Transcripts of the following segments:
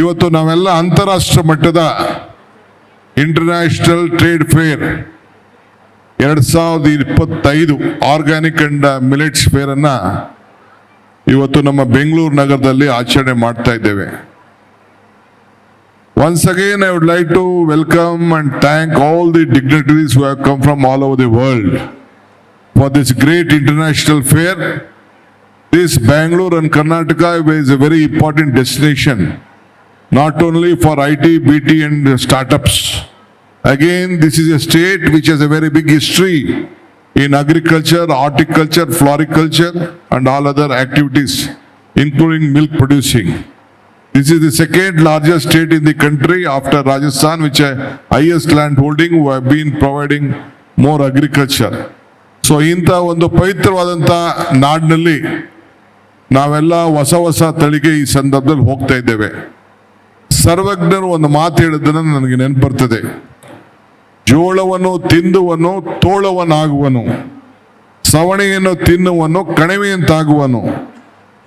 ಇವತ್ತು ನಾವೆಲ್ಲ ಅಂತಾರಾಷ್ಟ್ರೀಯ ಮಟ್ಟದ international trade fair 2025 organic and millets fair ಅನ್ನ ಇವತ್ತು ನಮ್ಮ ಬೆಂಗಳೂರು ನಗರದಲ್ಲಿ ಆಚರಣೆ ಮಾಡ್ತಾ ಇದ್ದೇವೆ. Once again, I would like to welcome and thank all the dignitaries who have come from all over the world for this great international fair. This Bangalore and Karnataka is a very important destination, not only for IT, BT and startups. Again, this is a state which has a very big history in agriculture, horticulture, floriculture and all other activities, including milk producing. This is the second largest state in the country after Rajasthan, which has highest land holding, who have been providing more agriculture. So, ಇಂಥ ಒಂದು ಪವಿತ್ರವಾದಂಥ ನಾಡಿನಲ್ಲಿ ನಾವೆಲ್ಲ ಹೊಸ ಹೊಸ ತಳಿಗೆ ಈ ಸಂದರ್ಭದಲ್ಲಿ ಹೋಗ್ತಾ ಇದ್ದೇವೆ. ಸರ್ವಜ್ಞರು ಒಂದು ಮಾತು ಹೇಳಿದ್ದನ್ನು ನನಗೆ ನೆನಪು ಬರ್ತದೆ. ಜೋಳವನ್ನು ತಿಂದುವನು ತೋಳವನಾಗುವನು, ಸವಣೆಯನ್ನು ತಿನ್ನುವನು ಕಣಿವೆಯಂತಾಗುವನು,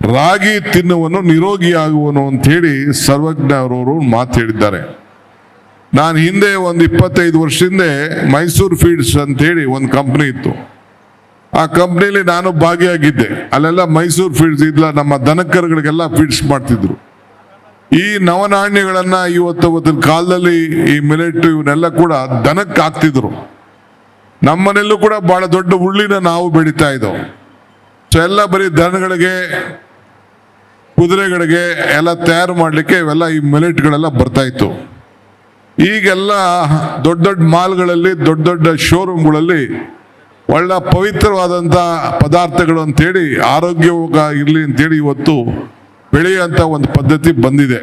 ರಾಗಿ ತಿನ್ನುವನು ನಿರೋಗಿಯಾಗುವನು ಅಂತ ಹೇಳಿ ಸರ್ವಜ್ಞ ಅವರವರು ಮಾತು ಹೇಳಿದ್ದಾರೆ. ನಾನು ಹಿಂದೆ ಒಂದು 25 ವರ್ಷದಿಂದ ಮೈಸೂರು ಫೀಡ್ಸ್ ಅಂತ ಹೇಳಿ ಒಂದು ಕಂಪ್ನಿ ಇತ್ತು. ಆ ಕಂಪ್ನಿಲಿ ನಾನು ಭಾಗಿಯಾಗಿದ್ದೆ. ಅಲ್ಲೆಲ್ಲ ಮೈಸೂರು ಫೀಡ್ಸ್ ಇಲ್ಲ, ನಮ್ಮ ದನಕರುಗಳಿಗೆಲ್ಲ ಫೀಡ್ಸ್ ಮಾಡ್ತಿದ್ರು. ಈ ನವನಾಣ್ಯಗಳನ್ನ ಇವತ್ತಿನ ಕಾಲದಲ್ಲಿ ಈ ಮಿಲೆಟ್ ಇವನ್ನೆಲ್ಲ ಕೂಡ ದನಕ್ಕೆ ಹಾಕ್ತಿದ್ರು. ನಮ್ಮನೆಲ್ಲೂ ಕೂಡ ಬಹಳ ದೊಡ್ಡ ಹುಳ್ಳಿನ ನಾವು ಬೆಳೀತಾ ಇದ್ದವು. ಸೊ ಎಲ್ಲ ಬರೀ ದನಗಳಿಗೆ, ಕುದುರೆಗಳಿಗೆ ಎಲ್ಲ ತಯಾರು ಮಾಡಲಿಕ್ಕೆ ಇವೆಲ್ಲ ಈ ಮಿಲೆಟ್ಗಳೆಲ್ಲ ಬರ್ತಾ ಇತ್ತು. ಈಗೆಲ್ಲ ದೊಡ್ಡ ದೊಡ್ಡ ಮಾಲ್ಗಳಲ್ಲಿ, ದೊಡ್ಡ ದೊಡ್ಡ ಶೋರೂಮ್ಗಳಲ್ಲಿ ಒಳ್ಳೆ ಪವಿತ್ರವಾದಂಥ ಪದಾರ್ಥಗಳು ಅಂತೇಳಿ ಆರೋಗ್ಯವಾಗಿ ಇರಲಿ ಅಂತೇಳಿ ಇವತ್ತು ಬೆಳೆಯುವಂಥ ಒಂದು ಪದ್ಧತಿ ಬಂದಿದೆ.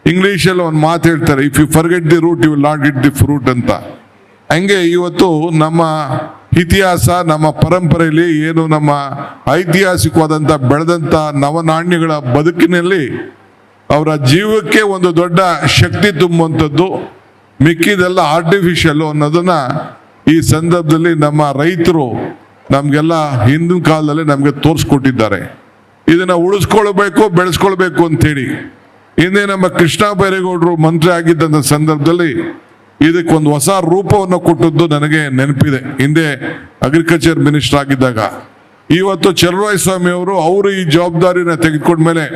ಇಂಗ್ಲೀಷಲ್ಲಿ ಒಂದು ಮಾತು ಹೇಳ್ತಾರೆ, if you forget the root you will not get the fruit ಅಂತ. ಹಂಗೆ ಇವತ್ತು ನಮ್ಮ ಇತಿಹಾಸ, ನಮ್ಮ ಪರಂಪರೆಯಲ್ಲಿ ಏನು ನಮ್ಮ ಐತಿಹಾಸಿಕವಾದಂಥ ಬೆಳೆದಂಥ ನವನಾಣ್ಯಗಳ ಬದುಕಿನಲ್ಲಿ ಅವರ ಜೀವಕ್ಕೆ ಒಂದು ದೊಡ್ಡ ಶಕ್ತಿ ತುಂಬುವಂಥದ್ದು, ಮಿಕ್ಕಿದೆಲ್ಲ ಆರ್ಟಿಫಿಷಿಯಲ್ ಅನ್ನೋದನ್ನ ಈ ಸಂದರ್ಭದಲ್ಲಿ ನಮ್ಮ ರೈತರು ನಮಗೆಲ್ಲ ಹಿಂದಿನ ಕಾಲದಲ್ಲಿ ನಮಗೆ ತೋರಿಸ್ಕೊಟ್ಟಿದ್ದಾರೆ. ಇದನ್ನ ಉಳಿಸ್ಕೊಳ್ಬೇಕು, ಬೆಳೆಸ್ಕೊಳ್ಬೇಕು ಅಂತೇಳಿ ಹಿಂದೆ ನಮ್ಮ ಕೃಷ್ಣ ಬೈರೇಗೌಡರು ಮಂತ್ರಿ ಆಗಿದ್ದಂಥ ಸಂದರ್ಭದಲ್ಲಿ ಇದಕ್ಕೊಂದು ಹೊಸ ರೂಪವನ್ನು ಕೊಟ್ಟದ್ದು ನನಗೆ ನೆನಪಿದೆ. ಹಿಂದೆ ಅಗ್ರಿಕಲ್ಚರ್ ಮಿನಿಸ್ಟರ್ ಆಗಿದ್ದಾಗ. ಇವತ್ತು ಚಲುವರಾಯಸ್ವಾಮಿ ಅವರು ಈ ಜವಾಬ್ದಾರಿನ ತೆಗೆದುಕೊಂಡ್ಮೇಲೆ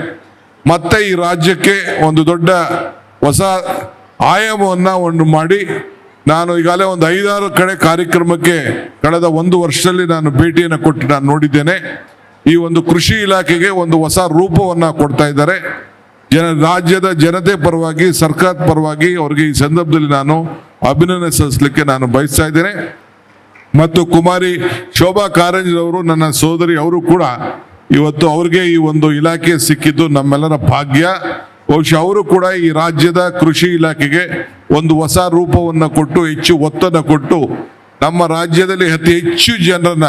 ಮತ್ತೆ ಈ ರಾಜ್ಯಕ್ಕೆ ಒಂದು ದೊಡ್ಡ ಹೊಸ ಆಯಾಮವನ್ನು ಒಂದು ಮಾಡಿ, ನಾನು ಈಗಾಗಲೇ ಒಂದು 5-6 ಕಡೆ ಕಾರ್ಯಕ್ರಮಕ್ಕೆ ಕಳೆದ 1 ವರ್ಷದಲ್ಲಿ ನಾನು ಭೇಟಿಯನ್ನು ಕೊಟ್ಟು ನಾನು ನೋಡಿದ್ದೇನೆ. ಈ ಒಂದು ಕೃಷಿ ಇಲಾಖೆಗೆ ಒಂದು ಹೊಸ ರೂಪವನ್ನು ಕೊಡ್ತಾ ಇದ್ದಾರೆ. ರಾಜ್ಯದ ಜನತೆ ಪರವಾಗಿ, ಸರ್ಕಾರದ ಪರವಾಗಿ ಅವರಿಗೆ ಈ ಸಂದರ್ಭದಲ್ಲಿ ನಾನು ಅಭಿನಂದನೆ ಸಲ್ಲಿಸಲಿಕ್ಕೆ ನಾನು ಬಯಸ್ತಾ ಇದ್ದೇನೆ. ಮತ್ತು ಕುಮಾರಿ ಶೋಭಾ ಕಾರಂಜಿರವರು ನನ್ನ ಸೋದರಿ, ಅವರು ಕೂಡ ಇವತ್ತು ಅವ್ರಿಗೆ ಈ ಒಂದು ಇಲಾಖೆ ಸಿಕ್ಕಿದ್ದು ನಮ್ಮೆಲ್ಲರ ಭಾಗ್ಯ. ಬಹುಶಃ ಅವರು ಕೂಡ ಈ ರಾಜ್ಯದ ಕೃಷಿ ಇಲಾಖೆಗೆ ಒಂದು ಹೊಸ ರೂಪವನ್ನು ಕೊಟ್ಟು, ಹೆಚ್ಚು ಒತ್ತನ್ನು ಕೊಟ್ಟು, ನಮ್ಮ ರಾಜ್ಯದಲ್ಲಿ ಅತಿ ಹೆಚ್ಚು ಜನರನ್ನ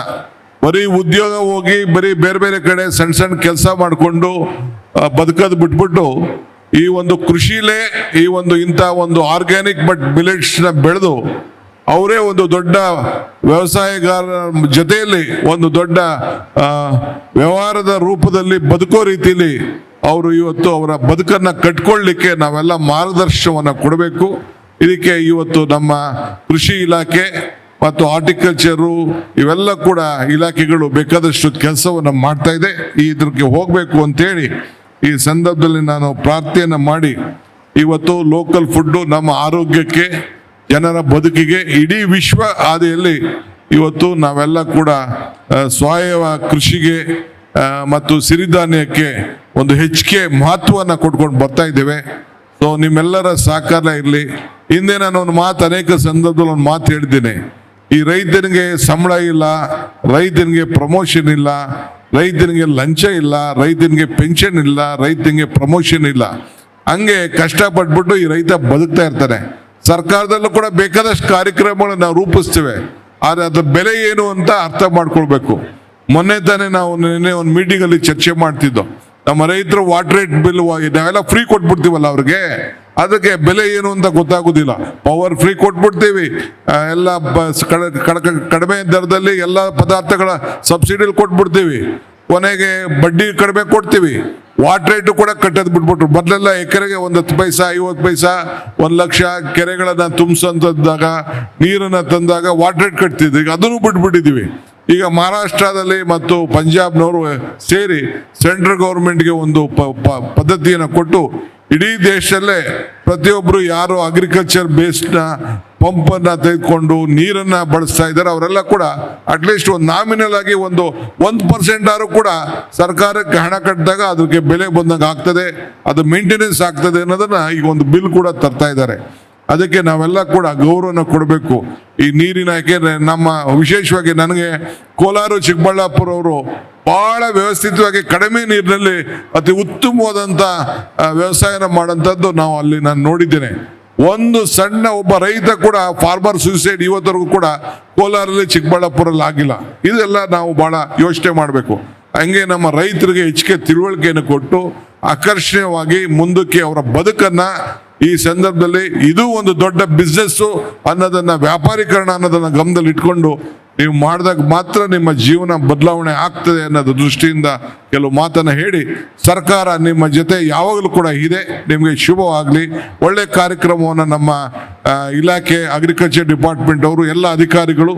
ಬರೀ ಉದ್ಯೋಗ ಹೋಗಿ ಬರೀ ಬೇರೆ ಬೇರೆ ಕಡೆ ಸಣ್ಣ ಸಣ್ಣ ಕೆಲಸ ಮಾಡಿಕೊಂಡು ಬದುಕೋದು ಬಿಟ್ಬಿಟ್ಟು ಈ ಒಂದು ಕೃಷಿಲೇ ಈ ಒಂದು ಇಂಥ ಒಂದು ಆರ್ಗ್ಯಾನಿಕ್ ಬಟ್ ಮಿಲೆಟ್ಸ್ನ ಬೆಳೆದು ಅವರೇ ಒಂದು ದೊಡ್ಡ ವ್ಯವಸಾಯಗಾರರ ಜೊತೆಯಲ್ಲಿ ಒಂದು ದೊಡ್ಡ ವ್ಯವಹಾರದ ರೂಪದಲ್ಲಿ ಬದುಕೋ ರೀತಿಯಲ್ಲಿ ಅವರು ಇವತ್ತು ಅವರ ಬದುಕನ್ನು ಕಟ್ಕೊಳ್ಳಿಕ್ಕೆ ನಾವೆಲ್ಲ ಮಾರ್ಗದರ್ಶನವನ್ನು ಕೊಡಬೇಕು. ಇದಕ್ಕೆ ಇವತ್ತು ನಮ್ಮ ಕೃಷಿ ಇಲಾಖೆ ಮತ್ತು ಹಾರ್ಟಿಕಲ್ಚರು ಇವೆಲ್ಲ ಕೂಡ ಇಲಾಖೆಗಳು ಬೇಕಾದಷ್ಟು ಕೆಲಸವನ್ನು ಮಾಡ್ತಾ ಇದೆ. ಇದಕ್ಕೆ ಹೋಗಬೇಕು ಅಂತೇಳಿ ಈ ಸಂದರ್ಭದಲ್ಲಿ ನಾನು ಪ್ರಾರ್ಥನೆಯನ್ನು ಮಾಡಿ, ಇವತ್ತು ಲೋಕಲ್ ಫುಡ್ಡು ನಮ್ಮ ಆರೋಗ್ಯಕ್ಕೆ, ಜನರ ಬದುಕಿಗೆ, ಇಡೀ ವಿಶ್ವ ಹಾದಿಯಲ್ಲಿ ಇವತ್ತು ನಾವೆಲ್ಲ ಕೂಡ ಸಾವಯವ ಕೃಷಿಗೆ ಮತ್ತು ಸಿರಿಧಾನ್ಯಕ್ಕೆ ಒಂದು ಹೆಚ್ಚಿಗೆ ಮಹತ್ವವನ್ನು ಕೊಟ್ಕೊಂಡು ಬರ್ತಾ ಇದ್ದೇವೆ. ಸೊ ನಿಮ್ಮೆಲ್ಲರ ಸಹಕಾರ ಇರಲಿ. ಹಿಂದೆ ನಾನು ಒಂದು ಮಾತು, ಅನೇಕ ಸಂದರ್ಭದಲ್ಲಿ ಒಂದು ಮಾತು ಹೇಳಿದ್ದೇನೆ, ಈ ರೈತನಿಗೆ ಸಂಬಳ ಇಲ್ಲ, ರೈತನಿಗೆ ಪ್ರಮೋಷನ್ ಇಲ್ಲ, ರೈತನಿಗೆ ಲಂಚ ಇಲ್ಲ, ರೈತನಿಗೆ ಪೆನ್ಷನ್ ಇಲ್ಲ, ರೈತನಿಗೆ ಪ್ರಮೋಷನ್ ಇಲ್ಲ. ಹಂಗೆ ಕಷ್ಟಪಟ್ಬಿಟ್ಟು ಈ ರೈತ ಬದುಕ್ತಾ ಇರ್ತಾನೆ. ಸರ್ಕಾರದಲ್ಲೂ ಕೂಡ ಬೇಕಾದಷ್ಟು ಕಾರ್ಯಕ್ರಮಗಳನ್ನು ನಾವು ರೂಪಿಸ್ತೇವೆ, ಆದರೆ ಅದ್ರ ಬೆಲೆ ಏನು ಅಂತ ಅರ್ಥ ಮಾಡ್ಕೊಳ್ಬೇಕು. ಮೊನ್ನೆ ತಾನೇ ನಾವು ನಿನ್ನೆ ಒಂದು ಮೀಟಿಂಗಲ್ಲಿ ಚರ್ಚೆ ಮಾಡ್ತಿದ್ದೋ, ನಮ್ಮ ರೈತರು ವಾಟರ್ ರೇಟ್ ಬಿಲ್ ನಾವೆಲ್ಲ ಫ್ರೀ ಕೊಟ್ಬಿಡ್ತೀವಲ್ಲ ಅವ್ರಿಗೆ, ಅದಕ್ಕೆ ಬೆಲೆ ಏನು ಅಂತ ಗೊತ್ತಾಗೋದಿಲ್ಲ. ಪವರ್ ಫ್ರೀ ಕೊಟ್ಬಿಡ್ತೀವಿ, ಎಲ್ಲ ಕಡಿಮೆ ದರದಲ್ಲಿ ಎಲ್ಲ ಪದಾರ್ಥಗಳ ಸಬ್ಸಿಡಿಲಿ ಕೊಟ್ಬಿಡ್ತೀವಿ. ಕೊನೆಗೆ ಬಡ್ಡಿ ಕಡಿಮೆ ಕೊಡ್ತೀವಿ, ವಾಟರ್ ರೇಟ್ ಕೂಡ ಕಟ್ಟೋದು ಬಿಟ್ಬಿಟ್ರು. ಮೊದಲೆಲ್ಲ ಎಕರೆಗೆ 10 ಪೈಸಾ 50 ಪೈಸಾ 1 ಲಕ್ಷ ಕೆರೆಗಳನ್ನ ತುಂಬಿಸಂತಂದಾಗ ನೀರನ್ನ ತಂದಾಗ ವಾಟರ್ ರೇಟ್ ಕಟ್ತಿದ್ವಿ. ಈಗ ಅದನ್ನು ಬಿಟ್ಬಿಟ್ಟಿದ್ದೀವಿ. ಈಗ ಮಹಾರಾಷ್ಟ್ರದಲ್ಲಿ ಮತ್ತು ಪಂಜಾಬ್ನವರು ಸೇರಿ ಸೆಂಟ್ರಲ್ ಗೌರ್ಮೆಂಟ್ಗೆ ಒಂದು ಪದ್ಧತಿಯನ್ನು ಕೊಟ್ಟು ಇಡೀ ದೇಶದಲ್ಲೇ ಪ್ರತಿಯೊಬ್ಬರು ಯಾರು ಅಗ್ರಿಕಲ್ಚರ್ ಬೇಸ್ಡ್ನ ಪಂಪನ್ನು ತೆಗೆದುಕೊಂಡು ನೀರನ್ನು ಬಳಸ್ತಾ ಇದ್ದಾರೆ ಅವರೆಲ್ಲ ಕೂಡ ಅಟ್ಲೀಸ್ಟ್ ಒಂದು ನಾಮಿನಲ್ ಆಗಿ 1% ಆದ್ರೂ ಕೂಡ ಸರ್ಕಾರಕ್ಕೆ ಹಣ ಕಟ್ಟಿದಾಗ ಅದಕ್ಕೆ ಬೆಲೆ ಬಂದಾಗ ಆಗ್ತದೆ, ಅದು ಮೇಂಟೆನೆನ್ಸ್ ಆಗ್ತದೆ ಅನ್ನೋದನ್ನ ಈಗ ಒಂದು ಬಿಲ್ ಕೂಡ ತರ್ತಾ ಇದ್ದಾರೆ. ಅದಕ್ಕೆ ನಾವೆಲ್ಲ ಕೂಡ ಗೌರವನ ಕೊಡಬೇಕು. ಈ ನೀರಿನ ಯಾಕೆಂದ್ರೆ ನಮ್ಮ ವಿಶೇಷವಾಗಿ ನನಗೆ ಕೋಲಾರ ಚಿಕ್ಕಬಳ್ಳಾಪುರ ಅವರು ಬಹಳ ವ್ಯವಸ್ಥಿತವಾಗಿ ಕಡಿಮೆ ನೀರಿನಲ್ಲಿ ಅತಿ ಉತ್ತಮವಾದಂಥ ವ್ಯವಸಾಯನ ಮಾಡೋಂಥದ್ದು ನಾನು ನೋಡಿದ್ದೇನೆ. ಒಂದು ಸಣ್ಣ ಒಬ್ಬ ರೈತ ಕೂಡ ಫಾರ್ಮರ್ ಸೂಸೈಡ್ ಇವತ್ತರೆಗೂ ಕೂಡ ಕೋಲಾರಲ್ಲಿ ಚಿಕ್ಕಬಳ್ಳಾಪುರಲ್ಲಿ ಆಗಿಲ್ಲ. ಇದೆಲ್ಲ ನಾವು ಬಹಳ ಯೋಚನೆ ಮಾಡಬೇಕು. ಹಂಗೆ ನಮ್ಮ ರೈತರಿಗೆ ಹೆಚ್ಚಿಗೆ ತಿಳುವಳಿಕೆಯನ್ನು ಕೊಟ್ಟು ಆಕರ್ಷಣೀಯವಾಗಿ ಮುಂದಕ್ಕೆ ಅವರ ಬದುಕನ್ನ ಈ ಸಂದರ್ಭದಲ್ಲಿ ಇದು ಒಂದು ದೊಡ್ಡ ಬಿಸ್ನೆಸ್ಸು ಅನ್ನೋದನ್ನ, ವ್ಯಾಪಾರೀಕರಣ ಅನ್ನೋದನ್ನ ಗಮನದಲ್ಲಿ ಇಟ್ಕೊಂಡು ನೀವು ಮಾಡಿದಾಗ ಮಾತ್ರ ನಿಮ್ಮ ಜೀವನ ಬದಲಾವಣೆ ಆಗ್ತದೆ ಅನ್ನೋದು ದೃಷ್ಟಿಯಿಂದ ಕೆಲವು ಮಾತನ್ನು ಹೇಳಿ, ಸರ್ಕಾರ ನಿಮ್ಮ ಜೊತೆ ಯಾವಾಗಲೂ ಕೂಡ ಇದೆ. ನಿಮಗೆ ಶುಭವಾಗಲಿ. ಒಳ್ಳೆ ಕಾರ್ಯಕ್ರಮವನ್ನು ನಮ್ಮ ಇಲಾಖೆ ಅಗ್ರಿಕಲ್ಚರ್ ಡಿಪಾರ್ಟ್ಮೆಂಟ್ ಅವರು ಎಲ್ಲ ಅಧಿಕಾರಿಗಳು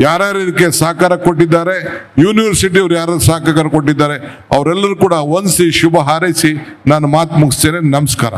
ಯಾರ್ಯಾರು ಇದಕ್ಕೆ ಸಹಕಾರ ಕೊಟ್ಟಿದ್ದಾರೆ, ಯೂನಿವರ್ಸಿಟಿಯವರು ಯಾರು ಸಹಕಾರ ಕೊಟ್ಟಿದ್ದಾರೆ ಅವರೆಲ್ಲರೂ ಕೂಡ ವಂದಿಸಿ ಶುಭ ಹಾರೈಸಿ ನಾನು ಮಾತು ಮುಗಿಸ್ತೇನೆ. ನಮಸ್ಕಾರ.